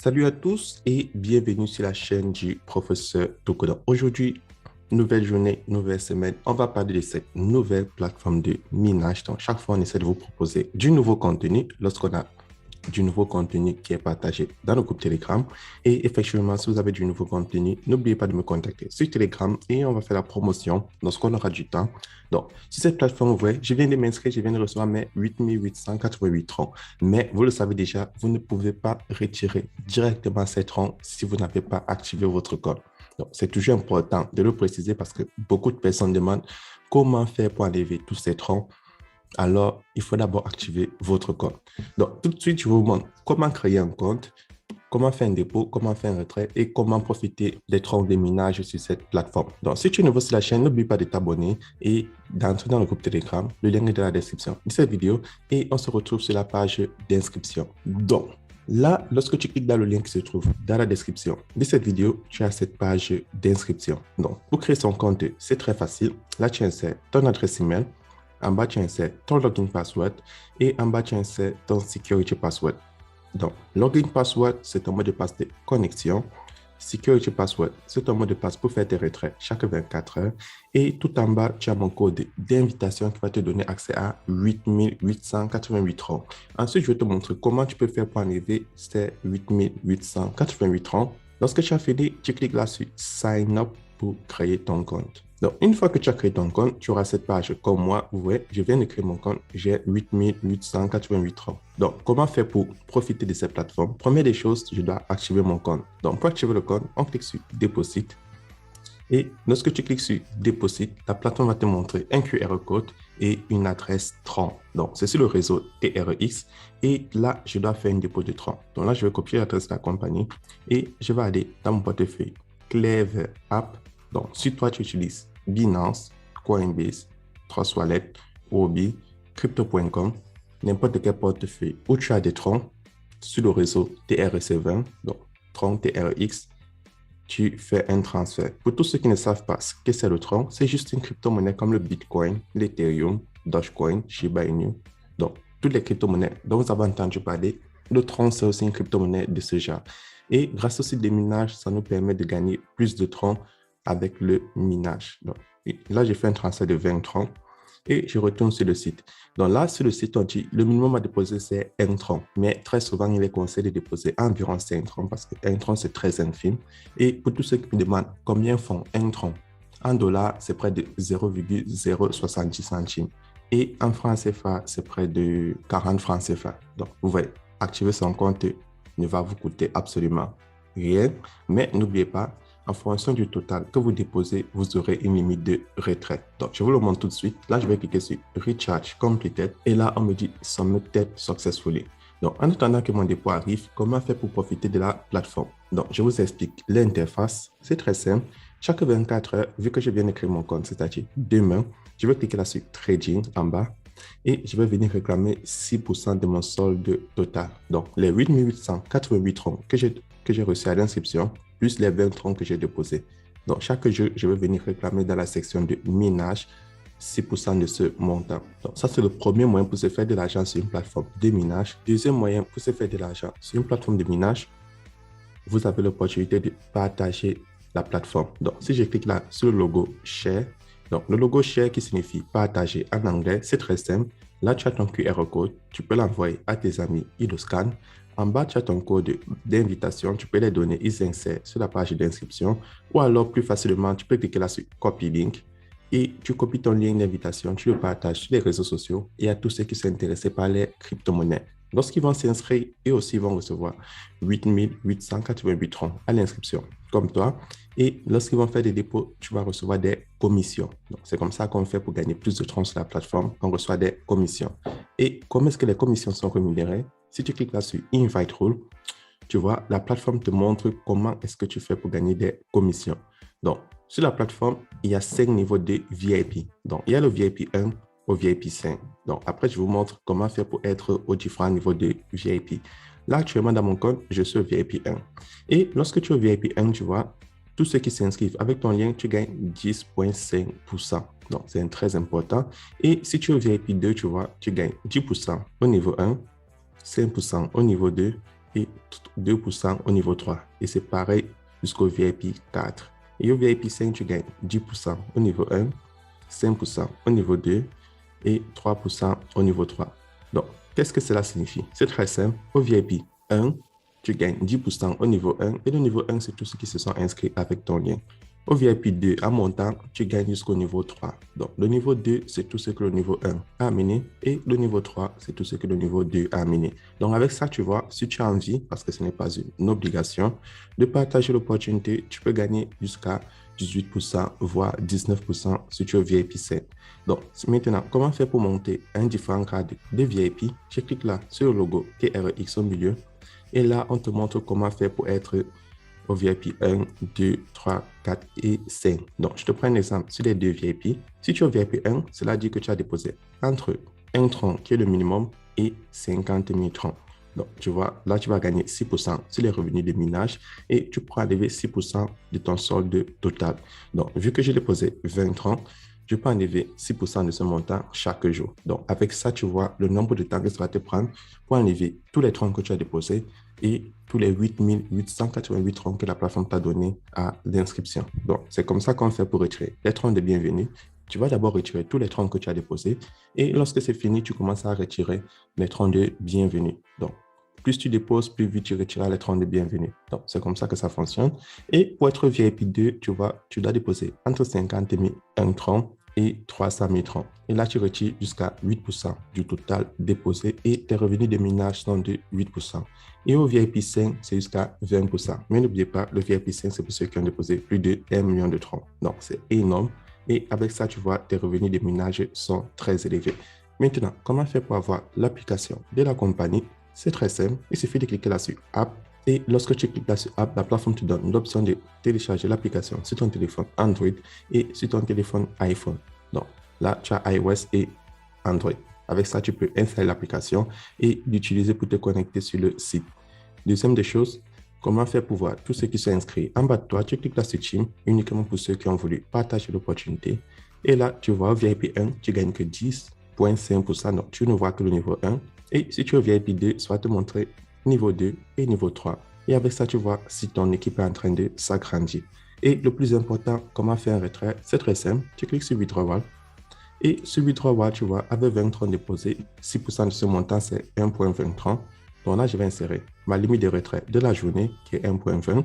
Salut à tous et bienvenue sur la chaîne du professeur Tokoda. Aujourd'hui, nouvelle journée, nouvelle semaine. On va parler de cette nouvelle plateforme de minage. Donc, chaque fois, on essaie de vous proposer du nouveau contenu lorsqu'on a du nouveau contenu qui est partagé dans le groupe Telegram. Et effectivement, si vous avez du nouveau contenu, n'oubliez pas de me contacter sur Telegram et on va faire la promotion lorsqu'on aura du temps. Donc, sur cette plateforme, vous voyez, je viens de m'inscrire, je viens de recevoir mes 8888 troncs. Mais vous le savez déjà, vous ne pouvez pas retirer directement ces troncs si vous n'avez pas activé votre code. Donc, c'est toujours important de le préciser parce que beaucoup de personnes demandent comment faire pour enlever tous ces troncs. Alors, il faut d'abord activer votre compte. Donc, tout de suite, je vous montre comment créer un compte, comment faire un dépôt, comment faire un retrait et comment profiter des troncs de minage sur cette plateforme. Donc, si tu es nouveau sur la chaîne, n'oublie pas de t'abonner et d'entrer dans le groupe Telegram. Le lien est dans la description de cette vidéo et on se retrouve sur la page d'inscription. Donc, là, lorsque tu cliques dans le lien qui se trouve dans la description de cette vidéo, tu as cette page d'inscription. Donc, pour créer son compte, c'est très facile. Là, tu insères ton adresse email. En bas, tu insères ton login password et en bas, tu insères ton security password. Donc, login password, c'est ton mot de passe de connexion. Security password, c'est ton mot de passe pour faire tes retraits chaque 24 heures. Et tout en bas, tu as mon code d'invitation qui va te donner accès à 8888 troncs. Ensuite, je vais te montrer comment tu peux faire pour enlever ces 8888 troncs. Lorsque tu as fini, tu cliques là sur Sign Up pour créer ton compte. Donc, une fois que tu as créé ton compte, tu auras cette page comme moi. Vous voyez, je viens de créer mon compte. J'ai 8888 troncs. Donc, comment faire pour profiter de cette plateforme? Première des choses, je dois activer mon compte. Donc, pour activer le compte, on clique sur Deposit. Et lorsque tu cliques sur Deposit, la plateforme va te montrer un QR code et une adresse tronc. Donc, c'est sur le réseau TRX. Et là, je dois faire un dépôt de tronc. Donc là, je vais copier l'adresse de la compagnie et je vais aller dans mon portefeuille Clever App. Donc, si toi, tu utilises Binance, Coinbase, Trustwallet, Obi, Crypto.com, n'importe quel portefeuille où tu as des troncs sur le réseau TRC20, donc tronc TRX, tu fais un transfert. Pour tous ceux qui ne savent pas ce que c'est le tronc, c'est juste une crypto-monnaie comme le Bitcoin, l'Ethereum, Dogecoin, Shiba Inu. Donc, toutes les crypto-monnaies dont vous avez entendu parler, le tronc, c'est aussi une crypto-monnaie de ce genre. Et grâce au site des minages, ça nous permet de gagner plus de troncs avec le minage. Donc, là, j'ai fait un transfert de 20 troncs et je retourne sur le site. Donc là, sur le site, on dit le minimum à déposer, c'est 1 tronc. Mais très souvent, il est conseillé de déposer environ 5 troncs parce que 1 tronc, c'est très infime. Et pour tous ceux qui me demandent combien font 1 tronc, en dollars, c'est près de 0,070 centimes. Et en francs CFA, c'est près de 40 francs CFA. Donc, vous voyez, activer son compte ne va vous coûter absolument rien. Mais n'oubliez pas, en fonction du total que vous déposez, vous aurez une limite de retrait. Donc, je vous le montre tout de suite. Là, je vais cliquer sur Recharge Completed. Et là, on me dit Submitted Successfully. Donc, en attendant que mon dépôt arrive, comment faire pour profiter de la plateforme? Donc, je vous explique l'interface. C'est très simple. Chaque 24 heures, vu que je viens de créer mon compte, c'est-à-dire demain, je vais cliquer là sur Trading en bas et je vais venir réclamer 6% de mon solde total. Donc, les 8888 troncs que j'ai reçus à l'inscription, plus les 20 troncs que j'ai déposés. Donc, chaque jour, je vais venir réclamer dans la section de minage 6% de ce montant. Donc, ça, c'est le premier moyen pour se faire de l'argent sur une plateforme de minage. Deuxième moyen pour se faire de l'argent sur une plateforme de minage, vous avez l'opportunité de partager la plateforme. Donc, si je clique là sur le logo Share, donc le logo Share qui signifie partager en anglais, c'est très simple. Là, tu as ton QR code, tu peux l'envoyer à tes amis, ils le scannent. En bas, tu as ton code d'invitation, tu peux les donner, ils s'insèrent sur la page d'inscription. Ou alors, plus facilement, tu peux cliquer là sur Copy Link et tu copies ton lien d'invitation, tu le partages sur les réseaux sociaux et à tous ceux qui sont intéressés par les crypto-monnaies. Lorsqu'ils vont s'inscrire, eux aussi vont recevoir 8888 troncs à l'inscription, comme toi. Et lorsqu'ils vont faire des dépôts, tu vas recevoir des commissions. Donc, c'est comme ça qu'on fait pour gagner plus de troncs sur la plateforme. On reçoit des commissions. Et comment est-ce que les commissions sont rémunérées? Si tu cliques là sur Invite Rule, tu vois, la plateforme te montre comment est-ce que tu fais pour gagner des commissions. Donc, sur la plateforme, il y a 5 niveaux de VIP. Donc, il y a le VIP 1 au VIP 5. Donc, après, je vous montre comment faire pour être aux différents niveaux de VIP. Là, actuellement, dans mon compte, je suis au VIP 1. Et lorsque tu es au VIP 1, tu vois, tous ceux qui s'inscrivent avec ton lien, tu gagnes 10,5%. Donc, c'est très important. Et si tu es au VIP 2, tu vois, tu gagnes 10% au niveau 1, 5% au niveau 2 et 2% au niveau 3. Et c'est pareil jusqu'au VIP 4. Et au VIP 5, tu gagnes 10% au niveau 1, 5% au niveau 2 et 3% au niveau 3. Donc, qu'est-ce que cela signifie? C'est très simple. Au VIP 1, tu gagnes 10% au niveau 1 et le niveau 1, c'est tous ceux qui se sont inscrits avec ton lien. Au VIP 2, à montant, tu gagnes jusqu'au niveau 3. Donc, le niveau 2, c'est tout ce que le niveau 1 a amené et le niveau 3, c'est tout ce que le niveau 2 a amené. Donc, avec ça, tu vois, si tu as envie, parce que ce n'est pas une obligation, de partager l'opportunité, tu peux gagner jusqu'à 18%, voire 19% si tu es VIP 7. Donc, maintenant, comment faire pour monter un différent cadre de VIP? Je clique là sur le logo TRX au milieu et là, on te montre comment faire pour être au VIP 1, 2, 3, 4 et 5. Donc, je te prends un exemple sur les deux VIP. Si tu es au VIP 1, cela dit que tu as déposé entre 1 tronc qui est le minimum et 50 000 troncs. Donc, tu vois, là, tu vas gagner 6% sur les revenus de minage et tu pourras enlever 6% de ton solde total. Donc, vu que j'ai déposé 20 troncs, je peux enlever 6% de ce montant chaque jour. Donc, avec ça, tu vois le nombre de temps que ça va te prendre pour enlever tous les troncs que tu as déposés et tous les 8888 troncs que la plateforme t'a donné à l'inscription. Donc, c'est comme ça qu'on fait pour retirer les troncs de bienvenue. Tu vas d'abord retirer tous les troncs que tu as déposés et lorsque c'est fini, tu commences à retirer les troncs de bienvenue. Donc, plus tu déposes, plus vite tu retireras les troncs de bienvenue. Donc, c'est comme ça que ça fonctionne. Et pour être VIP 2, tu vois, tu dois déposer entre 50 000 un tronc et 300 000 troncs. Et là, tu retires jusqu'à 8% du total déposé et tes revenus de minage sont de 8%. Et au VIP 5, c'est jusqu'à 20%. Mais n'oubliez pas, le VIP 5, c'est pour ceux qui ont déposé plus de 1 million de troncs. Donc, c'est énorme. Et avec ça, tu vois, tes revenus de minage sont très élevés. Maintenant, comment faire pour avoir l'application de la compagnie? C'est très simple. Il suffit de cliquer là sur App. Et lorsque tu cliques là sur App, la plateforme te donne l'option de télécharger l'application sur ton téléphone Android et sur ton téléphone iPhone. Donc là, tu as iOS et Android. Avec ça, tu peux installer l'application et l'utiliser pour te connecter sur le site. Deuxième des choses, comment faire pour voir tous ceux qui sont inscrits? En bas de toi, tu cliques là sur Team, uniquement pour ceux qui ont voulu partager l'opportunité. Et là, tu vois, au VIP 1, tu gagnes que 10,5%. Donc, tu ne vois que le niveau 1. Et si tu es au VIP 2, ça va te montrer niveau 2 et niveau 3. Et avec ça, tu vois si ton équipe est en train de s'agrandir. Et le plus important, comment faire un retrait? C'est très simple. Tu cliques sur Withdrawal. Et sur Withdrawal, tu vois, avec 20 troncs déposés, 6% de ce montant, c'est 1,20 troncs. Donc là, je vais insérer ma limite de retrait de la journée, qui est 1,20,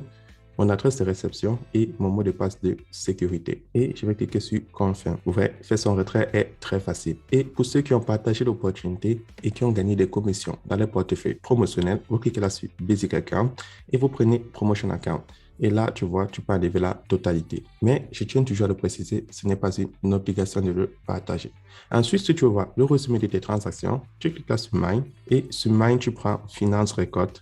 mon adresse de réception et mon mot de passe de sécurité. Et je vais cliquer sur Confirm. Vous voyez, faire son retrait est très facile. Et pour ceux qui ont partagé l'opportunité et qui ont gagné des commissions dans les portefeuilles promotionnels, vous cliquez là sur Basic Account et vous prenez Promotion Account. Et là, tu vois, tu peux enlever la totalité. Mais je tiens toujours à le préciser, ce n'est pas une obligation de le partager. Ensuite, si tu veux voir le résumé de tes transactions, tu cliques là sur Mine. Et sur Mine, tu prends Finance Record.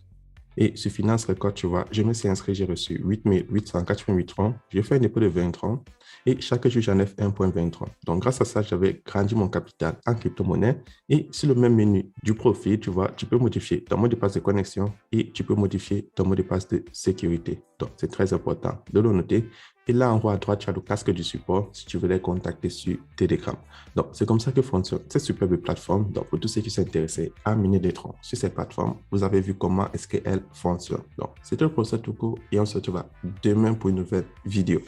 Et sur Finance Record, tu vois, je me suis inscrit, j'ai reçu 8 888 troncs. J'ai fait un dépôt de 20 troncs. Et chaque jour, j'enlève 1,20 troncs. Donc, grâce à ça, j'avais grandi mon capital en crypto-monnaie. Et sur le même menu du profil, tu vois, tu peux modifier ton mot de passe de connexion et tu peux modifier ton mot de passe de sécurité. Donc, c'est très important de le noter. Et là, en haut à droite, tu as le casque du support si tu veux les contacter sur Telegram. Donc, c'est comme ça que fonctionne cette superbe plateforme. Donc, pour tous ceux qui sont intéressés à miner des troncs sur cette plateforme, vous avez vu comment est-ce qu'elle fonctionne. Donc, c'était le professeur Touko et on se retrouve demain pour une nouvelle vidéo.